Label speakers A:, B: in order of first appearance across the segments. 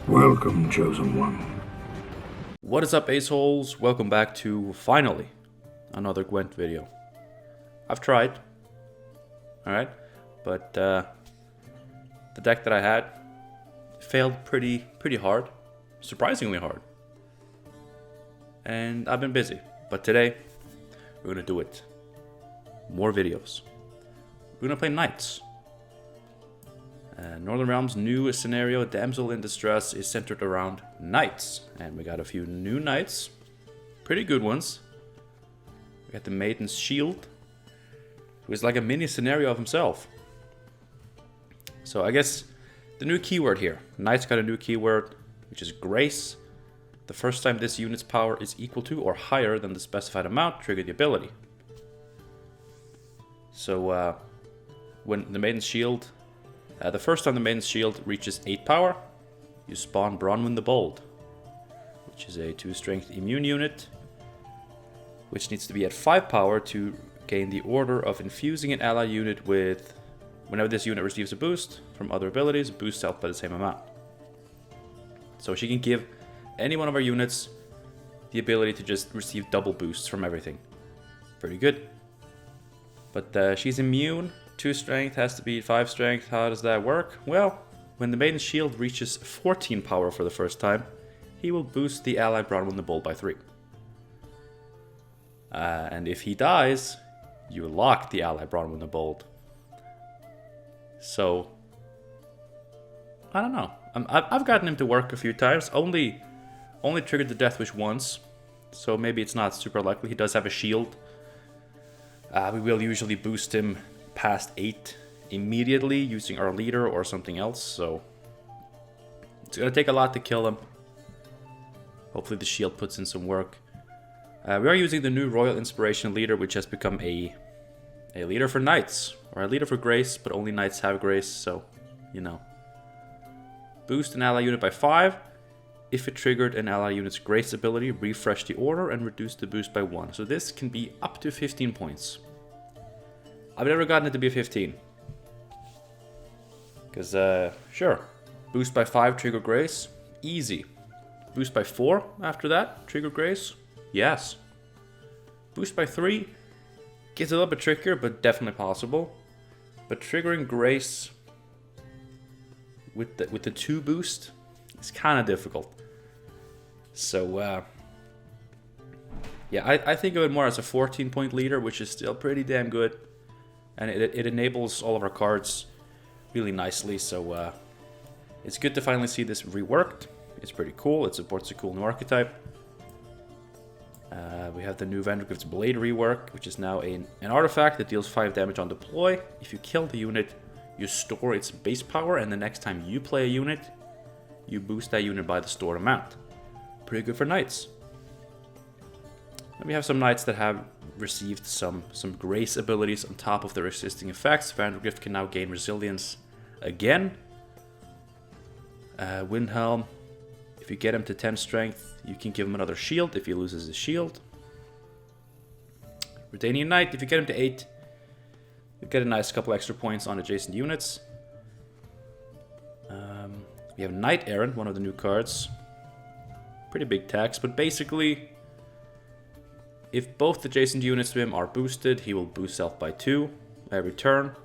A: Welcome, Chosen One.
B: What is up, aceholes? Welcome back to, finally, another Gwent video. I've tried, alright, but the deck that I had failed pretty hard, surprisingly hard. And I've been busy, but today we're gonna do it. More videos. We're gonna play Knights. Northern Realms' new scenario, Damsel in Distress, is centered around Knights. And we got a few new Knights. Pretty good ones. We got the Maiden's Shield, who is like a mini scenario of himself. So I guess the new keyword here. Knights got a new keyword, which is Grace. The first time this unit's power is equal to or higher than the specified amount, trigger the ability. So when the Maiden's Shield... the first time the Maiden's Shield reaches 8 power, you spawn Bronwyn the Bold, which is a 2 strength immune unit, which needs to be at 5 power to gain the order of infusing an ally unit with, whenever this unit receives a boost from other abilities, boost health by the same amount. So she can give any one of our units the ability to just receive double boosts from everything. Pretty good. But she's immune. 2 strength has to be 5 strength. How does that work? Well, when the Maiden's Shield reaches 14 power for the first time, he will boost the ally Bronwyn the Bold by 3. And if he dies, you lock the ally Bronwyn the Bold. So, I don't know. I've gotten him to work a few times. Only triggered the Death Wish once, so maybe it's not super likely. He does have a shield. We will usually boost him past 8 immediately using our leader or something else, so it's gonna take a lot to kill him. Hopefully the shield puts in some work. We are using the new Royal Inspiration leader, which has become a leader for Knights, or a leader for Grace, but only Knights have Grace, so you know. Boost an ally unit by 5. If it triggered an ally unit's Grace ability, refresh the order and reduce the boost by 1. So this can be up to 15 points. I've never gotten it to be 15. Because, sure. Boost by 5, trigger Grace. Easy. Boost by 4 after that, trigger Grace. Yes. Boost by 3 gets a little bit trickier, but definitely possible. But triggering Grace with the 2 boost is kind of difficult. So, yeah, I think of it more as a 14-point leader, which is still pretty damn good. And it enables all of our cards really nicely, so it's good to finally see this reworked. It's pretty cool. It supports a cool new archetype. We have the new Vandergrift's Blade rework, which is now an artifact that deals 5 damage on deploy. If you kill the unit, you store its base power, and the next time you play a unit, you boost that unit by the stored amount. Pretty good for Knights. Then we have some Knights that have received some Grace abilities on top of their existing effects. Vandergrift can now gain Resilience again. Windhelm, if you get him to 10 strength, you can give him another shield if he loses his shield. Redanian Knight, if you get him to 8, you get a nice couple extra points on adjacent units. We have Knight Errant, one of the new cards. Pretty big tax, but basically, if both adjacent units to him are boosted, he will boost health by 2 every turn.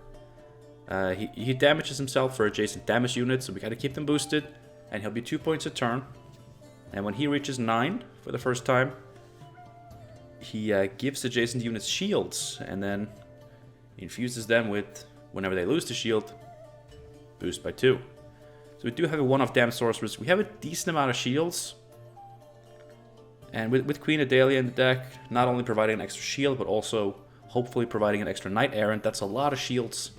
B: He damages himself for adjacent damage units, so we gotta keep them boosted. And he'll be 2 points a turn. And when he reaches 9 for the first time, he gives adjacent units shields, and then infuses them with, whenever they lose the shield, boost by 2. So we do have a one-off damage sorceress. We have a decent amount of shields. And with Queen Adalia in the deck, not only providing an extra shield, but also hopefully providing an extra Knight Errant. That's a lot of shields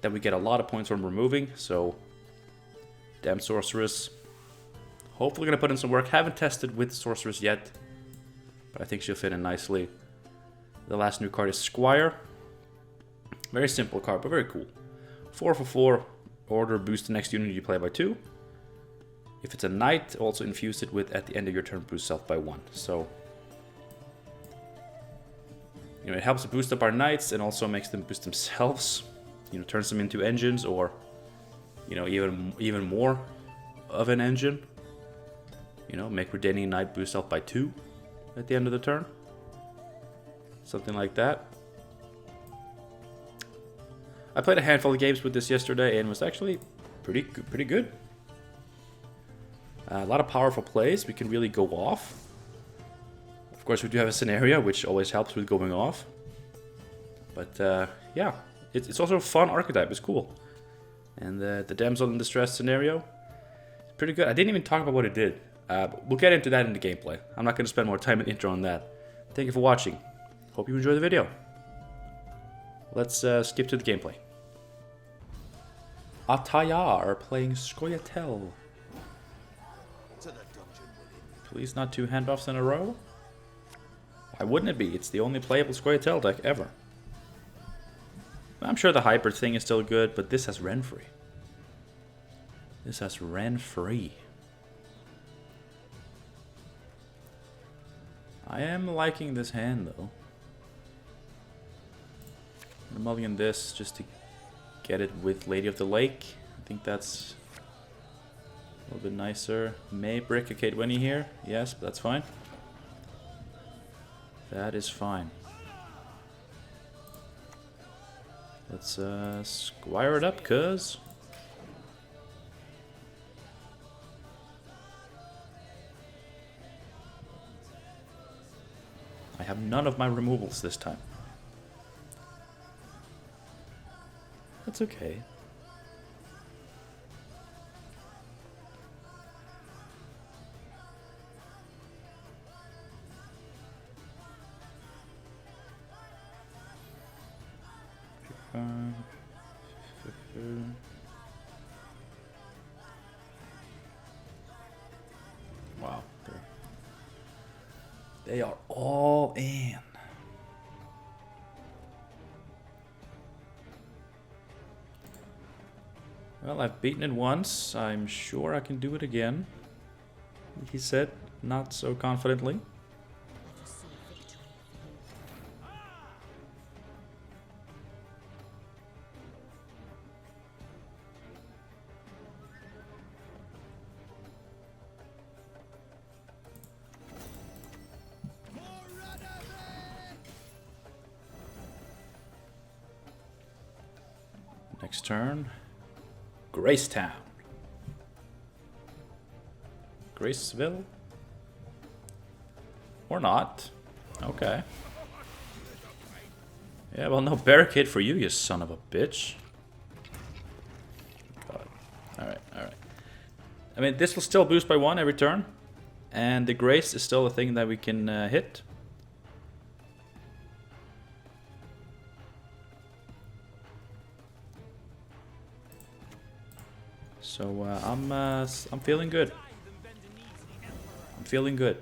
B: that we get a lot of points from removing. So, Damn Sorceress. Hopefully going to put in some work. Haven't tested with Sorceress yet, but I think she'll fit in nicely. The last new card is Squire. Very simple card, but very cool. 4 for 4. Order, boost the next unit you play by 2. If it's a Knight, also infuse it with, at the end of your turn, boost self by 1. So, you know, it helps boost up our Knights and also makes them boost themselves. You know, turns them into engines, or, you know, even more of an engine. You know, make Redanian Knight boost health by 2 at the end of the turn. Something like that. I played a handful of games with this yesterday and was actually pretty good. A lot of powerful plays. We can really go off. Of course, we do have a scenario, which always helps with going off. But yeah, it's also a fun archetype. It's cool. And the damsel in distress scenario, pretty good. I didn't even talk about what it did. We'll get into that in the gameplay. I'm not going to spend more time in the intro on that. Thank you for watching. Hope you enjoy the video. Let's skip to the gameplay. Atayar playing Scoia'tael. Please not 2 handbuffs in a row. Why wouldn't it be? It's the only playable Scoia'tael deck ever. I'm sure the hybrid thing is still good, but this has Renfri. This has Renfri. I am liking this hand though. I'm gonna mulligan this just to get it with Lady of the Lake. I think that's a little bit nicer. May brick a Kate Winnie here. Yes, but that's fine. That is fine. Let's squire it up, cuz. I have none of my removals this time. That's okay. Wow. They are all in. Well, I've beaten it once. I'm sure I can do it again. He said, not so confidently. Next turn, Gracetown. Graceville? Or not. Okay. Yeah, well, no barricade for you, you son of a bitch. God. Alright, alright. I mean, this will still boost by 1 every turn. And the Grace is still a thing that we can hit. So I'm feeling good. I'm feeling good.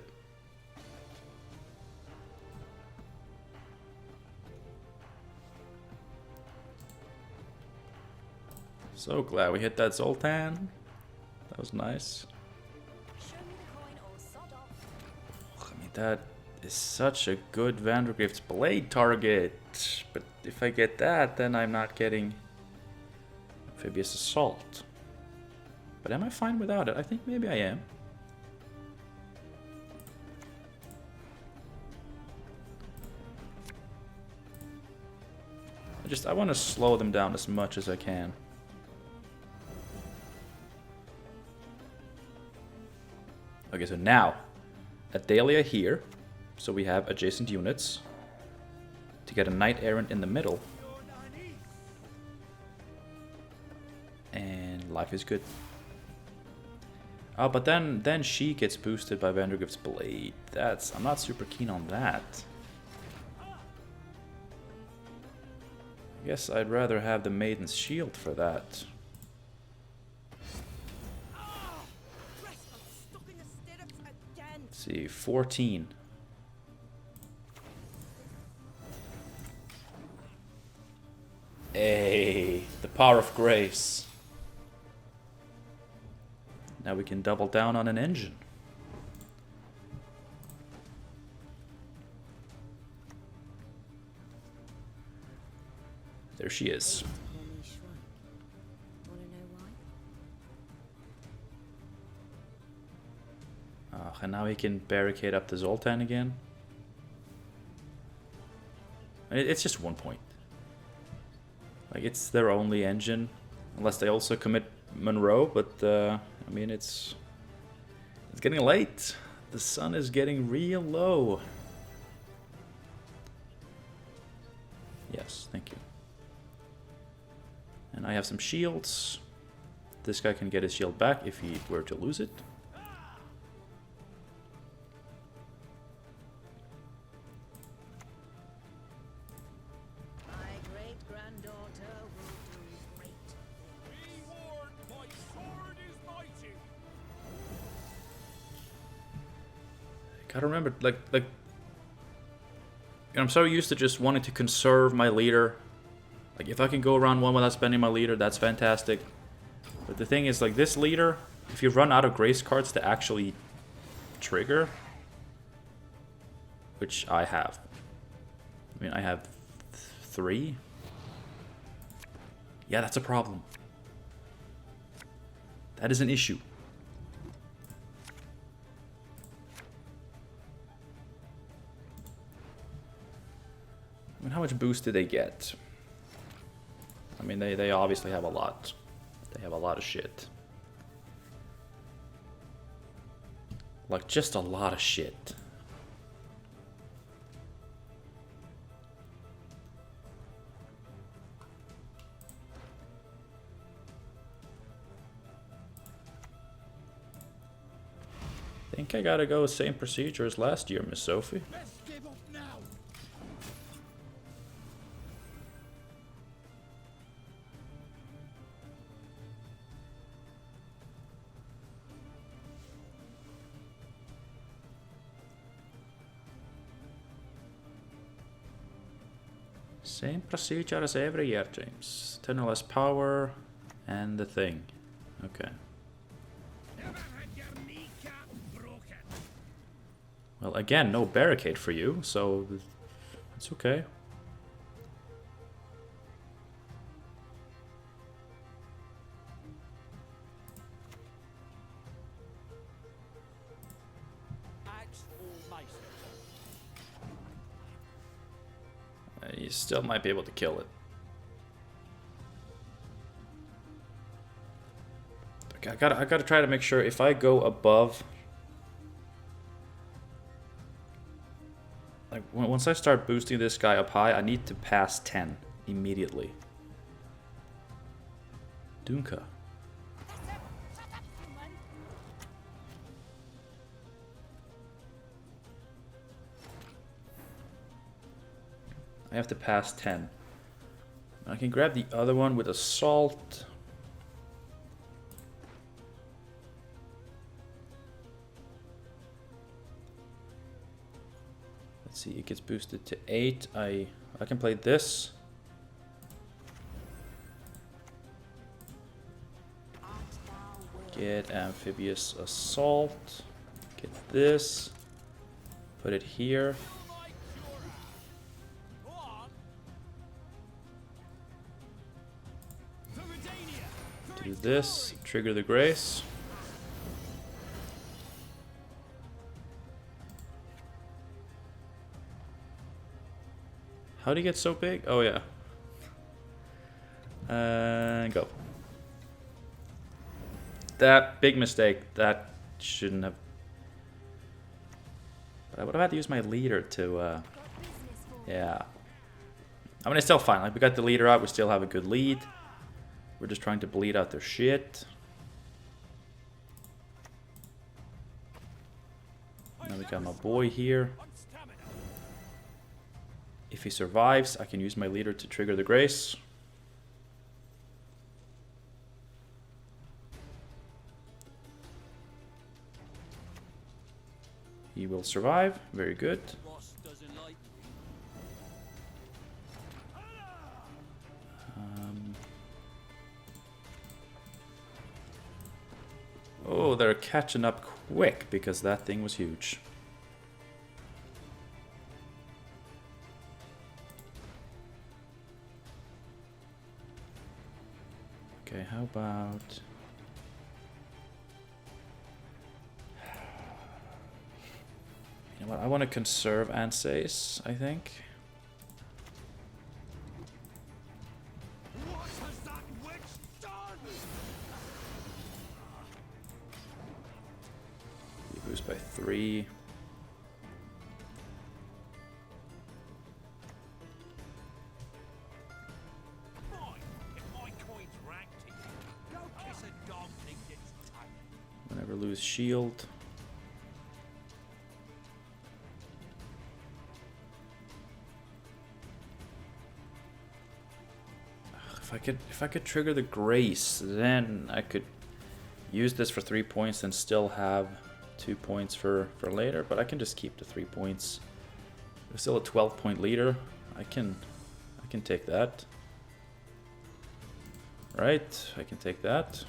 B: So glad we hit that Zoltan. That was nice. I mean, that is such a good Vandergrift's Blade target. But if I get that, then I'm not getting Amphibious Assault. But am I fine without it? I think maybe I am. I want to slow them down as much as I can. Okay, so now, Adalia here, so we have adjacent units. To get a Knight Errant in the middle. And life is good. Oh, but then she gets boosted by Vandergrift's Blade. I'm not super keen on that. I guess I'd rather have the Maiden's Shield for that. Let's see, 14. Hey, the power of grace. Now we can double down on an engine. There she is. Oh, and now he can barricade up the Zoltan again. It's just 1 point. Like, it's their only engine. Unless they also commit Monroe, but I mean, it's getting late. The sun is getting real low. Yes, thank you. And I have some shields. This guy can get his shield back if he were to lose it. Gotta remember, like, I'm so used to just wanting to conserve my leader. Like, if I can go around one without spending my leader, that's fantastic. But the thing is, like, this leader, if you run out of grace cards to actually trigger, which I have. I mean, I have 3. Yeah, that's a problem. That is an issue. I mean, how much boost did they get? I mean, they obviously have a lot. They have a lot of shit. Like, just a lot of shit. Think I gotta go same procedure as last year, Miss Sophie. Same procedure as every year, James. 10 less power and the thing. Okay. Well, again, no barricade for you, so it's okay. You still might be able to kill it. Okay, I gotta try to make sure if I go above, like once I start boosting this guy up high, I need to pass 10 immediately. Dunka. I have to pass 10. I can grab the other one with assault. Let's see, it gets boosted to 8. I can play this. Get amphibious assault. Get this. Put it here. Do this, trigger the grace. How do you get so big? Oh yeah. Go. That big mistake. That shouldn't have. But I would have had to use my leader to. Yeah. I mean, it's still fine. Like, we got the leader out. We still have a good lead. We're just trying to bleed out their shit. Now we got my boy here. If he survives, I can use my leader to trigger the grace. He will survive. Very good. Oh, they're catching up quick because that thing was huge. Okay, how about... You know what? I want to conserve Ansace, I think.
A: What has that witch done?
B: You boost by 3. Whenever lose shield. If I could trigger the Grace, then I could use this for 3 points and still have 2 points for later, but I can just keep the 3 points. There's still a 12-point leader. I can take that. Right, I can take that.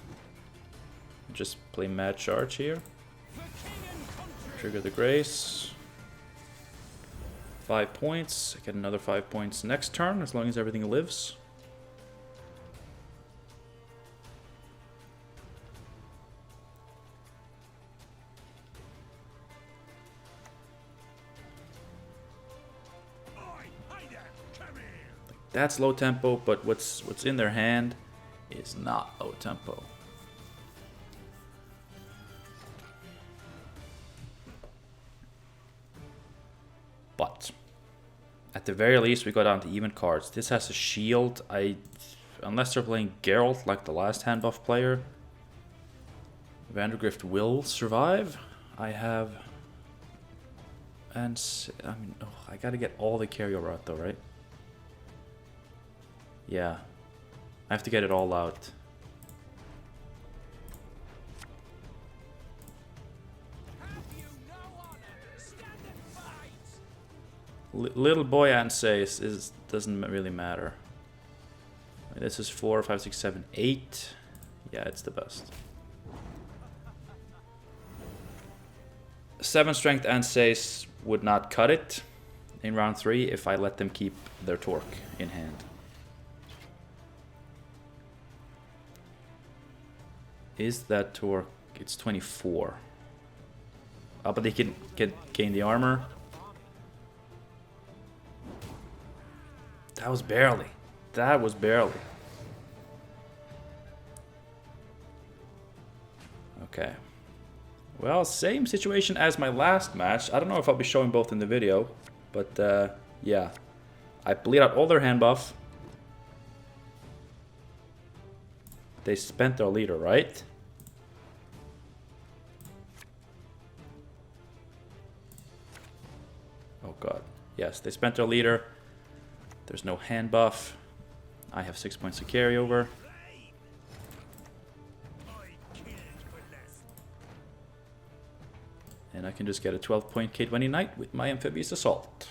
B: Just play Mad Charge here. Trigger the Grace. 5 points. I get another 5 points next turn, as long as everything lives. That's low tempo, but what's in their hand is not low tempo. But at the very least, we got down to even cards. This has a shield. Unless they're playing Geralt like the last Handbuff player, Vandergrift will survive. I have, and I mean, I gotta get all the carryover out though, right? Yeah, I have to get it all out. Little boy Ansace doesn't really matter. This is 4, 5, 6, 7, 8. Yeah, it's the best. 7 strength Ansace would not cut it in round 3 if I let them keep their torque in hand. Is that torque? It's 24. Oh, but they can gain the armor. That was barely. That was barely. Okay. Well, same situation as my last match. I don't know if I'll be showing both in the video, but yeah. I bleed out all their hand buff. They spent their leader, right? Oh god. Yes, they spent their leader. There's no hand buff. I have 6 points of carryover. And I can just get a 12-point K20 Knight with my Amphibious Assault.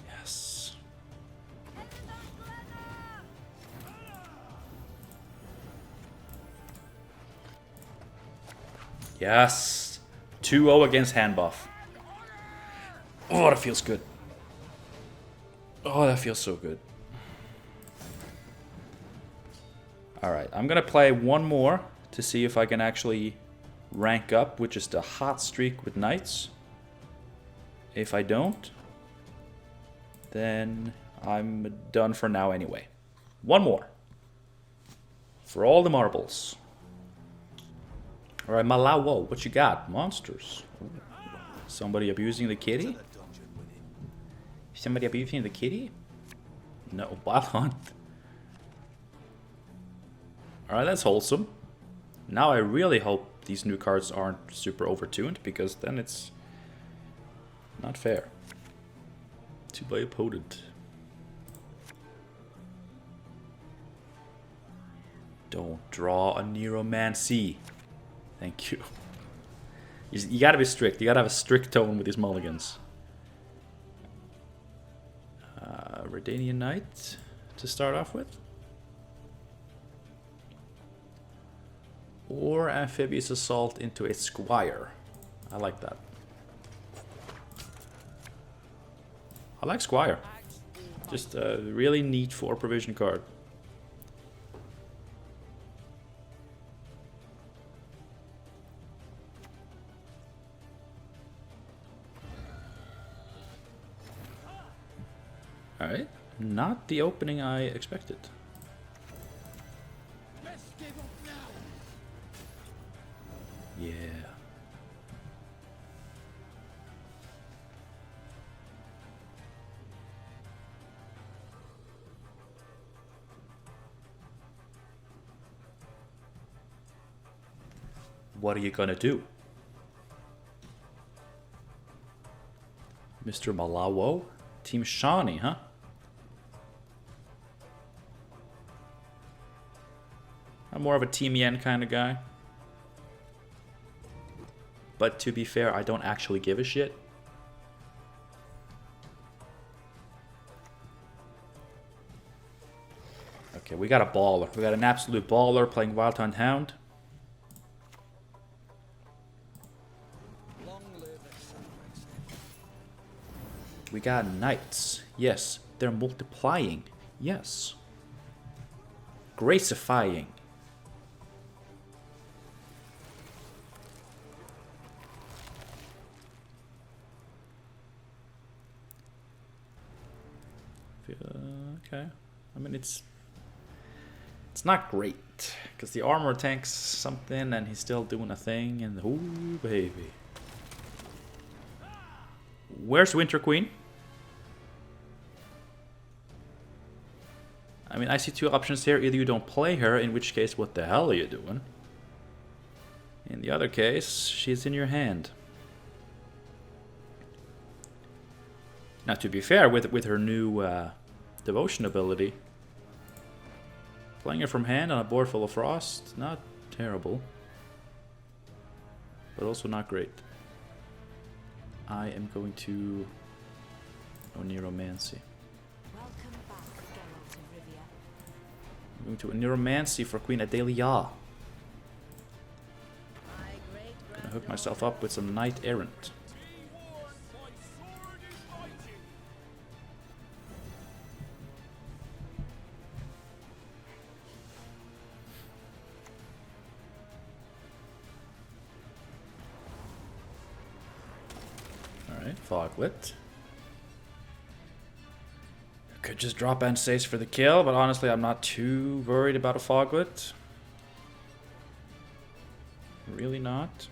B: Yes. Yes. 2-0 against Handbuff. Oh, that feels good. Oh, that feels so good. Alright, I'm gonna play one more to see if I can actually rank up with just a hot streak with Knights. If I don't, then I'm done for now anyway. One more. For all the marbles. Alright, Malawo, what you got? Monsters. Ooh. Somebody abusing the kitty? Somebody abusing the kitty? No, Wild Hunt. Alright, that's wholesome. Now I really hope these new cards aren't super overtuned, because then it's not fair to my opponent. Don't draw a Neuromancy. Thank you. You gotta be strict. You gotta have a strict tone with these mulligans. Redanian Knight to start off with. Or Amphibious Assault into a Squire. I like that. I like Squire. Just a really neat 4 provision card. Alright, not the opening I expected. Yeah. What are you gonna do? Mr. Malawo? Team Shawnee, huh? I'm more of a Team Yen kind of guy. But to be fair, I don't actually give a shit. Okay, we got a baller. We got an absolute baller playing Wild Hunt Hound. We got knights. Yes. They're multiplying. Yes. Gracifying. Okay. I mean, it's not great. Because the armor tanks something and he's still doing a thing. And ooh, baby. Where's Winter Queen? I mean, I see 2 options here. Either you don't play her, in which case, what the hell are you doing? In the other case, she's in your hand. Now, to be fair, with her new devotion ability, playing her from hand on a board full of frost, not terrible. But also not great. I am going to Neuromancy. I'm going to Neuromancy for Queen Adelia. Gonna hook myself up with some Knight Errant. Alright, Foglet. Could just drop Ansace for the kill, but honestly I'm not too worried about a Foglet. Really not.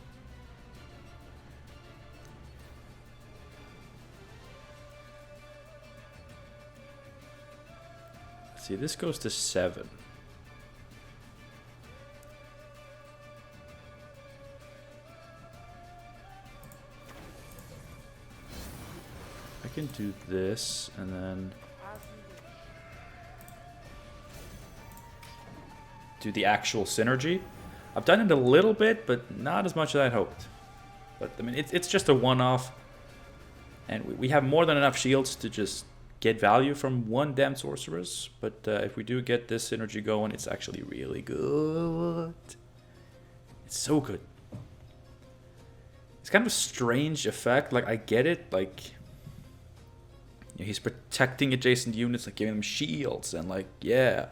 B: Let's see, this goes to 7. I can do this and then do the actual synergy. I've done it a little bit, but not as much as I'd hoped. But I mean, it's just a one-off, and we have more than enough shields to just get value from one damn sorceress. But if we do get this synergy going, it's actually really good. It's so good. It's kind of a strange effect. Like, I get it. Like, you know, he's protecting adjacent units, like giving them shields, and like, yeah.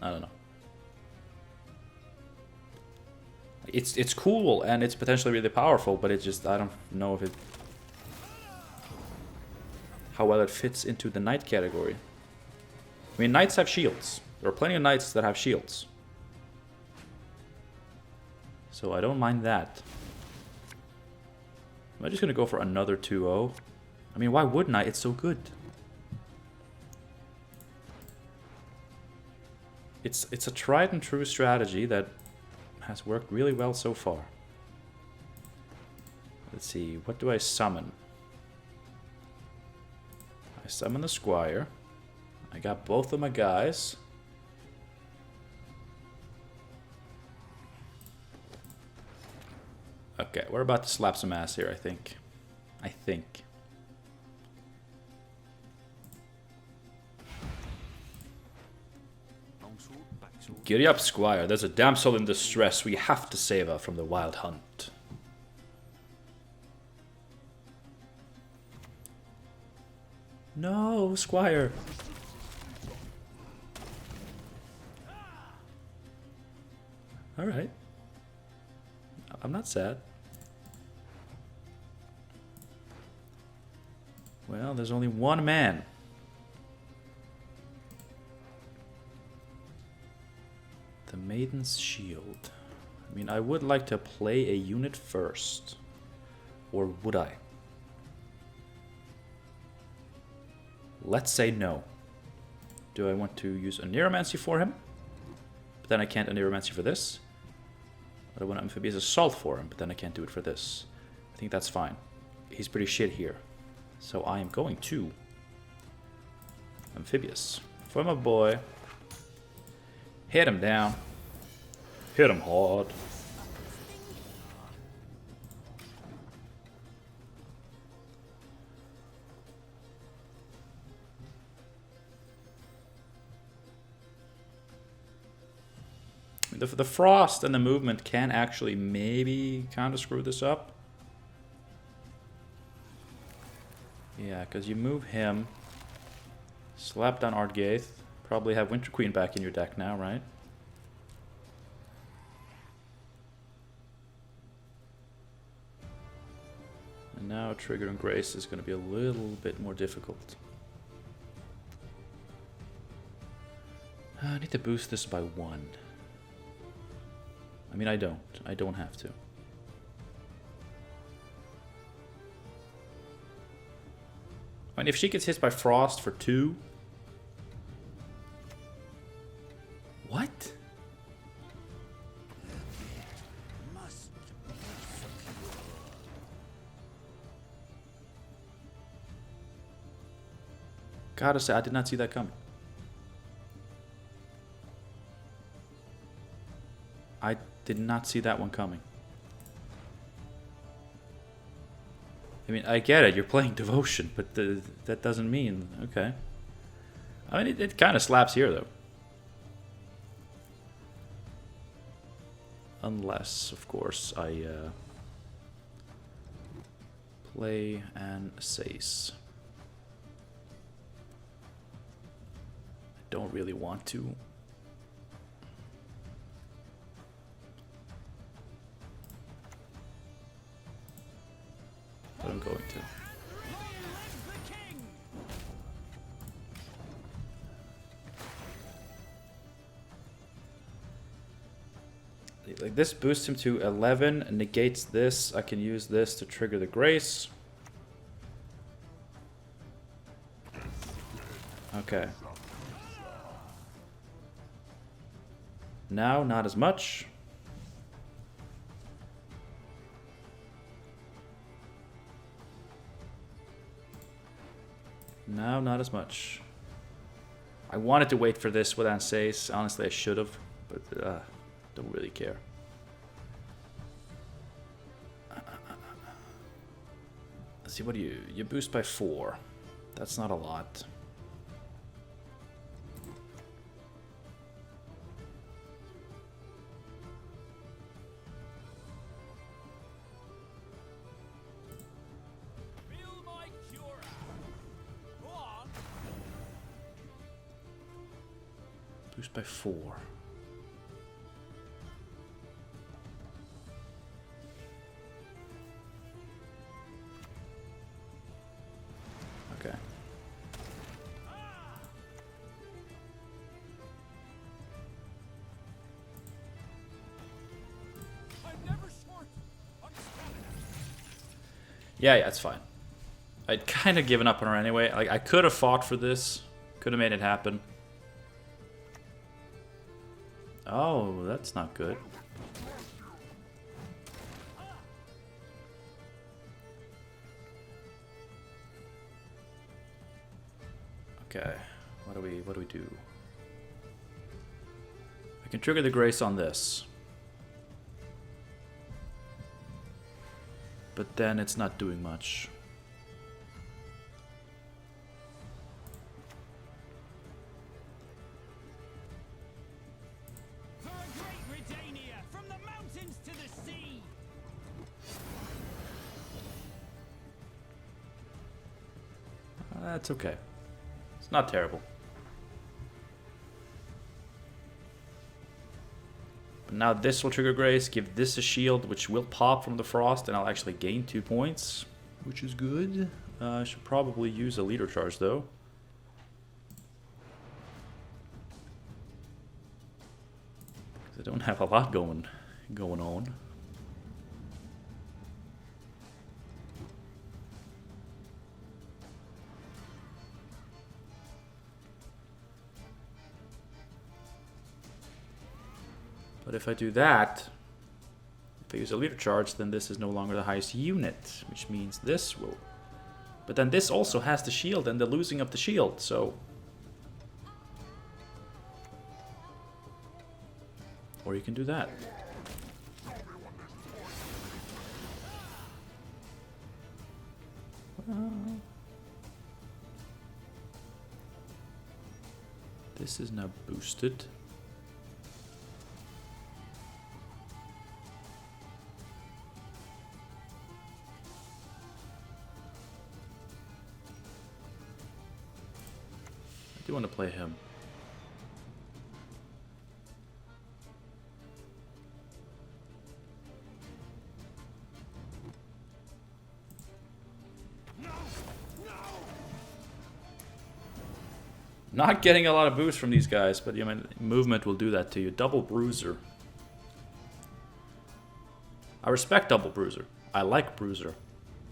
B: I don't know. It's cool and it's potentially really powerful, but it just, I don't know if it, how well it fits into the knight category. I mean, knights have shields. There are plenty of knights that have shields, so I don't mind that. I'm just gonna go for another 2-0. I mean, why wouldn't I? It's so good. It's a tried and true strategy that has worked really well so far. Let's see, what do I summon? I summon the Squire. I got both of my guys. Okay, we're about to slap some ass here, I think. Giddy up, Squire. There's a damsel in distress. We have to save her from the wild hunt. No, Squire. Alright. I'm not sad. Well, there's only one man. The Maiden's Shield. I mean, I would like to play a unit first. Or would I? Let's say no. Do I want to use a Neuromancy for him? But then I can't a Neuromancy for this. Or I want Amphibious Assault for him, but then I can't do it for this. I think that's fine. He's pretty shit here. So I am going to Amphibious for my boy. Hit him down. Hit him hard. The frost and the movement can actually maybe kind of screw this up. Yeah, because you move him, slap down Ardgaith, probably have Winter Queen back in your deck now, right? And now triggering Grace is going to be a little bit more difficult. I need to boost this by 1. I mean, I don't. I don't have to. I mean, if she gets hit by Frost for 2... What? Gotta say, I did not see that coming. I did not see that one coming. I mean, I get it, you're playing Devotion, but that doesn't mean... Okay. I mean, it kind of slaps here, though. Unless, of course, I play an Sace. I don't really want to. But I'm going to. Like this boosts him to 11 and negates this. I can use this to trigger the Grace. Okay. Now, not as much. Now, not as much. I wanted to wait for this with Ansace. Honestly, I should have, but don't really care. Let's see, what do you boost by 4. That's not a lot. Boost by 4. Okay. Yeah, it's fine. I'd kind of given up on her anyway. Like, I could have fought for this. Could have made it happen. Oh, that's not good. Okay, what do we do? I can trigger the Grace on this. But then it's not doing much. That's okay. It's not terrible. But now this will trigger Grace, give this a shield, which will pop from the Frost, and I'll actually gain 2 points, which is good. I should probably use a leader charge, though. Because I don't have a lot going on. But if I do that, if I use a leader charge, then this is no longer the highest unit, which means this will... But then this also has the shield and the losing of the shield, so... Or you can do that. This is now boosted. I do want to play him. Not getting a lot of boost from these guys, but I mean, movement will do that to you. Double Bruiser. I respect Double Bruiser. I like Bruiser.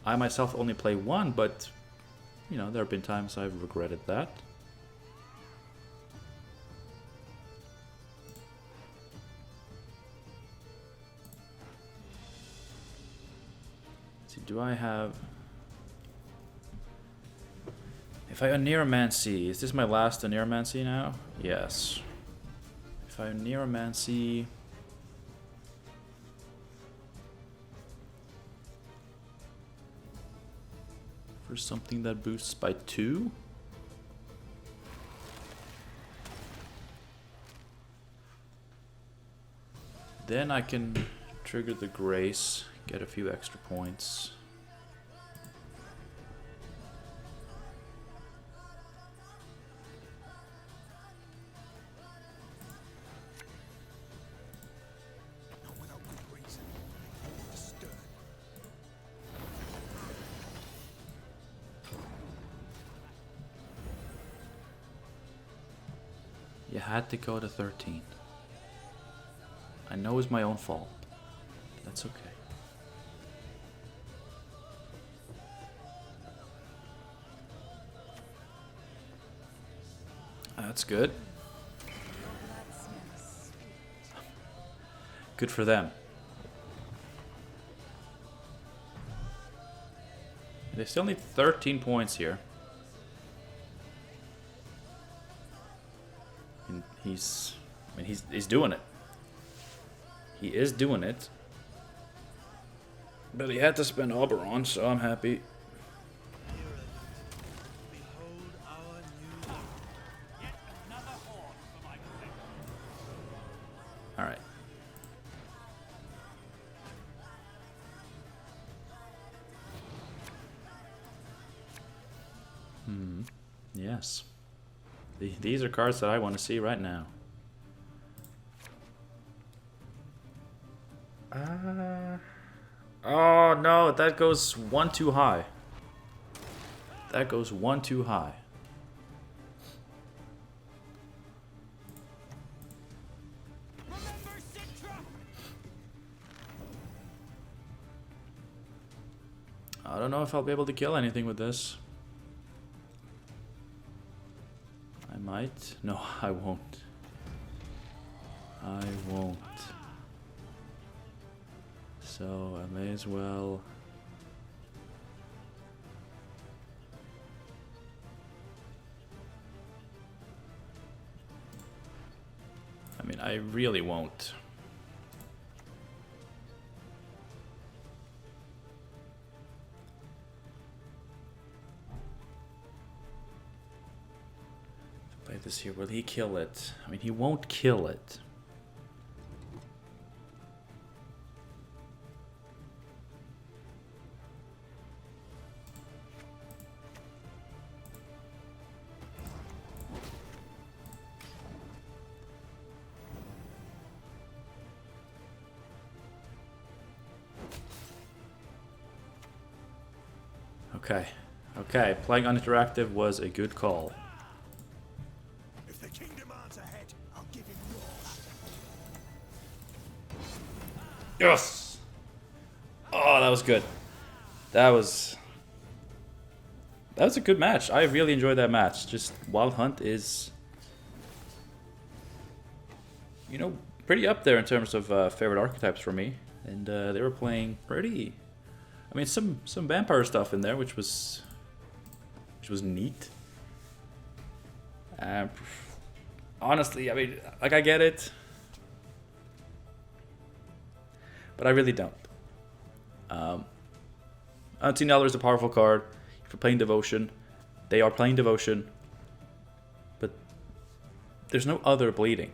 B: I myself only play one, but you know, there have been times I've regretted that. Let's see, do I have... If I Neuromancy, is this my last Neuromancy now? Yes. If I Neuromancy... for something that boosts by 2? Then I can trigger the Grace, get a few extra points. You had to go to 13. I know it's my own fault. That's okay. That's good. Good for them. They still need 13 points here. And he's doing it. He is doing it. But he had to spend Oberon, so I'm happy. Alright. Yes. These are cards that I want to see right now. Oh no, that goes one too high. That goes one too high. I don't know if I'll be able to kill anything with this. I might. No, I won't. I won't. So I may as well. I mean, I really won't. Play this here. Will he kill it? I mean, he won't kill it. Okay. Okay, playing uninteractive was a good call.
A: If the king demands a head, I'll give him yours.
B: Yes! Oh, that was good. That was a good match. I really enjoyed that match. Just Wild Hunt is, you know, pretty up there in terms of favorite archetypes for me. And they were playing pretty, I mean, some vampire stuff in there, which was neat. Honestly, I mean, like, I get it, but I really don't. Unseen Elder is a powerful card. If you're playing Devotion, they are playing Devotion, but there's no other bleeding.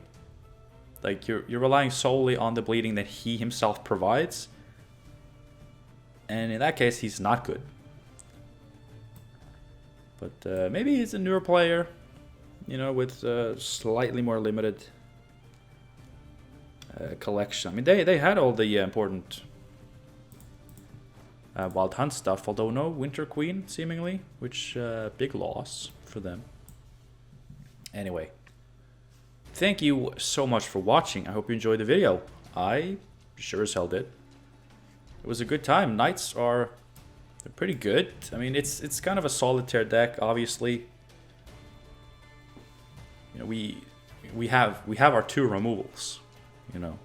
B: Like, you're relying solely on the bleeding that he himself provides, and in that case, he's not good. But maybe he's a newer player, you know, with slightly more limited collection. I mean, they had all the important Wild Hunt stuff, although no Winter Queen, seemingly, which big loss for them. Anyway, thank you so much for watching. I hope you enjoyed the video. I sure as hell did. It was a good time. Knights they're pretty good. I mean, it's kind of a solitaire deck, obviously. You know, we have our 2 removals, you know.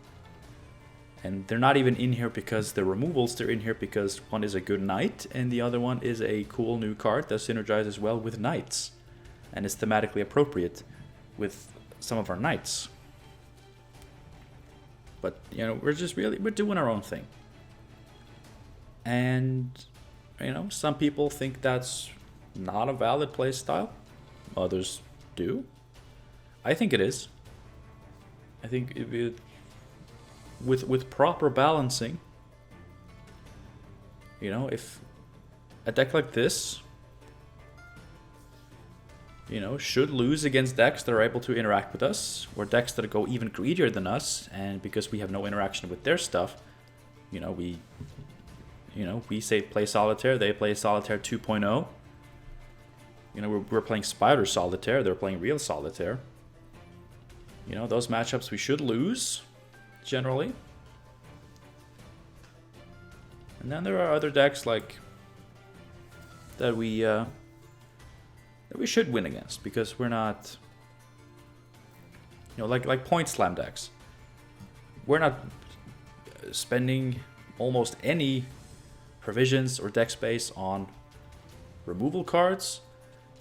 B: And they're not even in here because they're removals, they're in here because one is a good knight and the other one is a cool new card that synergizes well with knights and is thematically appropriate with some of our knights. But, you know, we're doing our own thing. And, you know, some people think that's not a valid play style. Others do. I think it is. I think with proper balancing, you know, if a deck like this, you know, should lose against decks that are able to interact with us, or decks that go even greedier than us, and because we have no interaction with their stuff, you know, we say play Solitaire, they play Solitaire 2.0. You know, we're playing Spider Solitaire, they're playing real Solitaire. You know, those matchups we should lose, generally. And then there are other decks like that we should win against, because we're not, you know, like point slam decks. We're not spending almost any provisions or deck space on removal cards.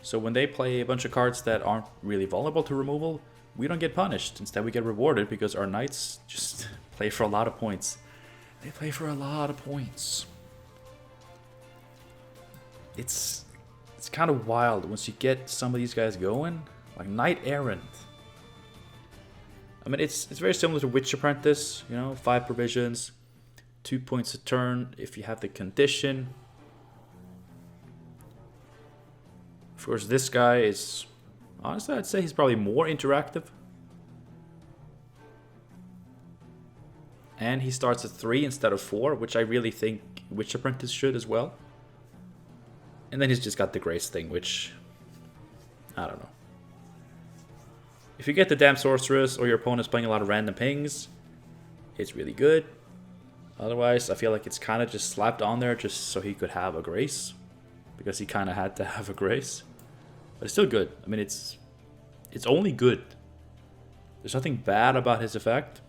B: So when they play a bunch of cards that aren't really vulnerable to removal, we don't get punished. Instead, we get rewarded because our knights just play for a lot of points. They play for a lot of points. It's kind of wild once you get some of these guys going, like Knight Errant. I mean, it's very similar to Witch Apprentice, you know, 5 provisions, 2 points a turn if you have the condition. Of course, this guy is, honestly, I'd say he's probably more interactive. And he starts at 3 instead of 4, which I really think Witch Apprentice should as well. And then he's just got the Grace thing, which, I don't know. If you get the Damn Sorceress or your opponent's playing a lot of random pings, it's really good. Otherwise, I feel like it's kind of just slapped on there just so he could have a Grace. Because he kind of had to have a Grace. But it's still good. I mean, it's only good. There's nothing bad about his effect.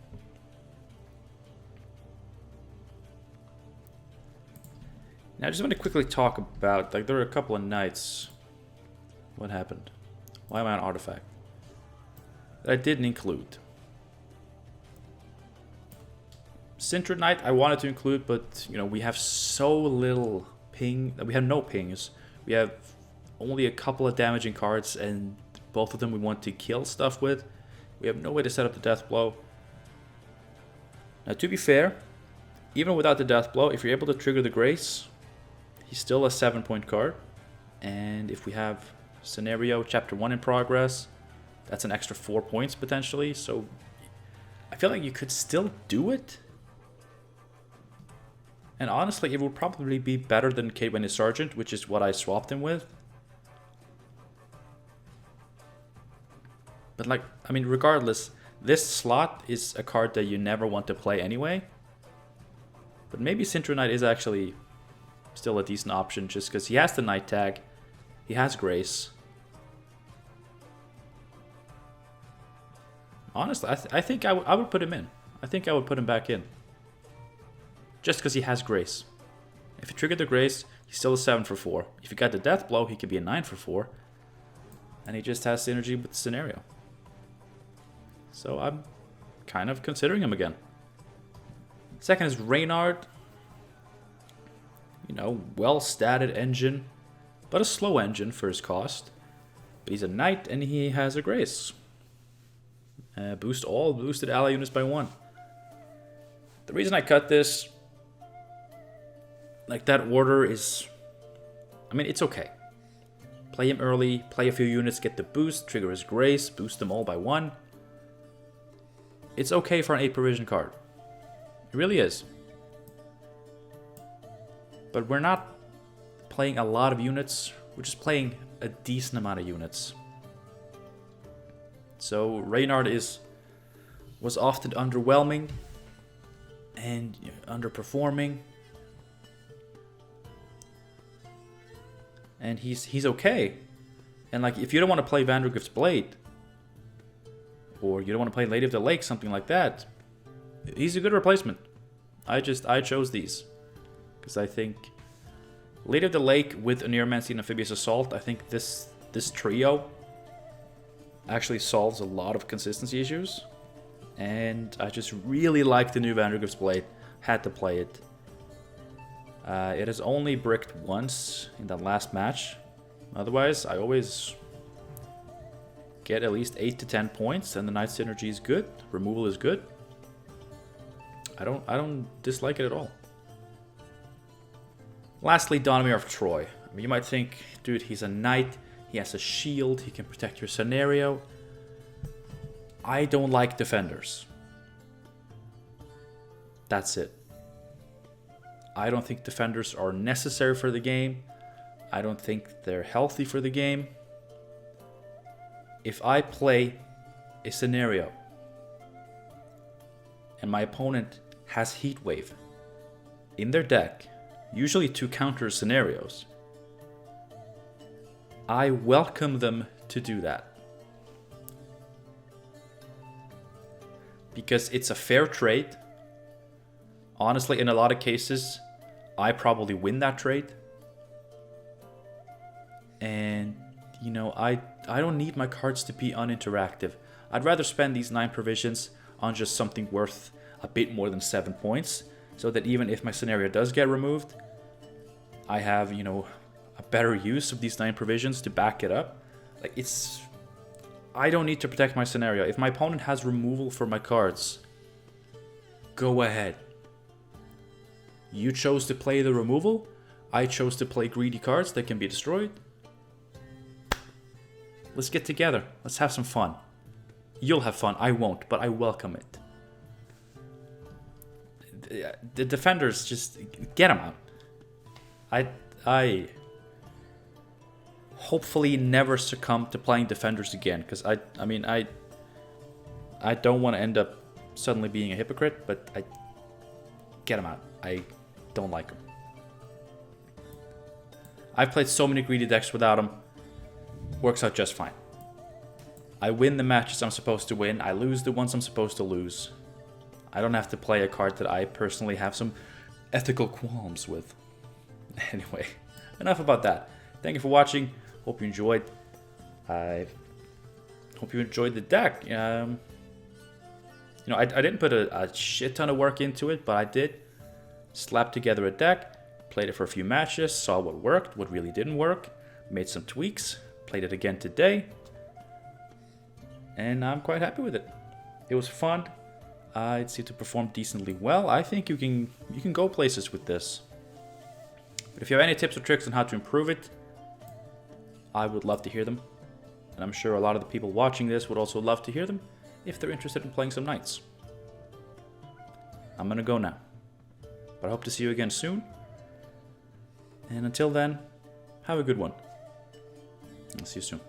B: Now, I just want to quickly talk about, like, there are a couple of knights. What happened? Why am I on Artifact? That I didn't include. Sintred Knight I wanted to include, but, you know, we have so little ping. We have no pings. We have only a couple of damaging cards, and both of them we want to kill stuff with. We have no way to set up the Death Blow. Now, to be fair, even without the Death Blow, if you're able to trigger the Grace, he's still a 7-point card. And if we have Scenario Chapter 1 in progress, that's an extra 4 points potentially. So I feel like you could still do it. And honestly, it would probably be better than K20 Sergeant, which is what I swapped him with. But like, I mean, regardless, this slot is a card that you never want to play anyway. But maybe Sintra Knight is actually still a decent option just because he has the Knight tag. He has Grace. Honestly, I think I would put him in. I think I would put him back in. Just because he has Grace. If he triggered the Grace, he's still a 7 for 4. If he got the Death Blow, he could be a 9 for 4. And he just has synergy with the scenario. So I'm kind of considering him again. Second is Reynard. You know, well-statted engine, but a slow engine for his cost. But he's a Knight and he has a Grace. Boost all boosted ally units by 1. The reason I cut this, like that order is, I mean, it's okay. Play him early, play a few units, get the boost, trigger his Grace, boost them all by 1. It's okay for an 8 provision card. It really is. But we're not playing a lot of units. We're just playing a decent amount of units. So Reynard was often underwhelming and underperforming. And he's okay. And like, if you don't want to play Vandergrift's Blade, or you don't want to play Lady of the Lake, something like that, he's a good replacement. I chose these because I think Lady of the Lake with Neuromancy and Amphibious Assault, I think this trio actually solves a lot of consistency issues. And I just really like the new Vandergrift's Blade. Had to play it. It has only bricked once in that last match. Otherwise, I always get at least 8 to 10 points, and the Knight synergy is good. Removal is good. I don't dislike it at all. Lastly, Donomir of Troy. I mean, you might think, dude, he's a Knight. He has a shield. He can protect your scenario. I don't like defenders. That's it. I don't think defenders are necessary for the game. I don't think they're healthy for the game. If I play a scenario and my opponent has Heatwave in their deck, usually to counter scenarios, I welcome them to do that. Because it's a fair trade. Honestly, in a lot of cases, I probably win that trade. And, you know, I don't need my cards to be uninteractive. I'd rather spend these 9 provisions on just something worth a bit more than 7 points, so that even if my scenario does get removed, I have, you know, a better use of these 9 provisions to back it up. Like, I don't need to protect my scenario. If my opponent has removal for my cards, go ahead. You chose to play the removal. I chose to play greedy cards that can be destroyed. Let's get together. Let's have some fun. You'll have fun. I won't, but I welcome it. The defenders, just get them out. I hopefully never succumb to playing defenders again, because I don't want to end up suddenly being a hypocrite, but get them out. I don't like them. I've played so many greedy decks without them. Works out just fine. I win the matches I'm supposed to win. I lose the ones I'm supposed to lose. I don't have to play a card that I personally have some ethical qualms with. Anyway, enough about that. Thank you for watching. Hope you enjoyed. I hope you enjoyed the deck. You know, I didn't put a shit ton of work into it, but I did slap together a deck, played it for a few matches, saw what worked, what really didn't work, made some tweaks, played it again today, and I'm quite happy with it. It was fun. It seemed to perform decently well. I think you can go places with this. But if you have any tips or tricks on how to improve it, I would love to hear them. And I'm sure a lot of the people watching this would also love to hear them if they're interested in playing some Knights. I'm gonna go now. But I hope to see you again soon. And until then, have a good one. I'll see you soon.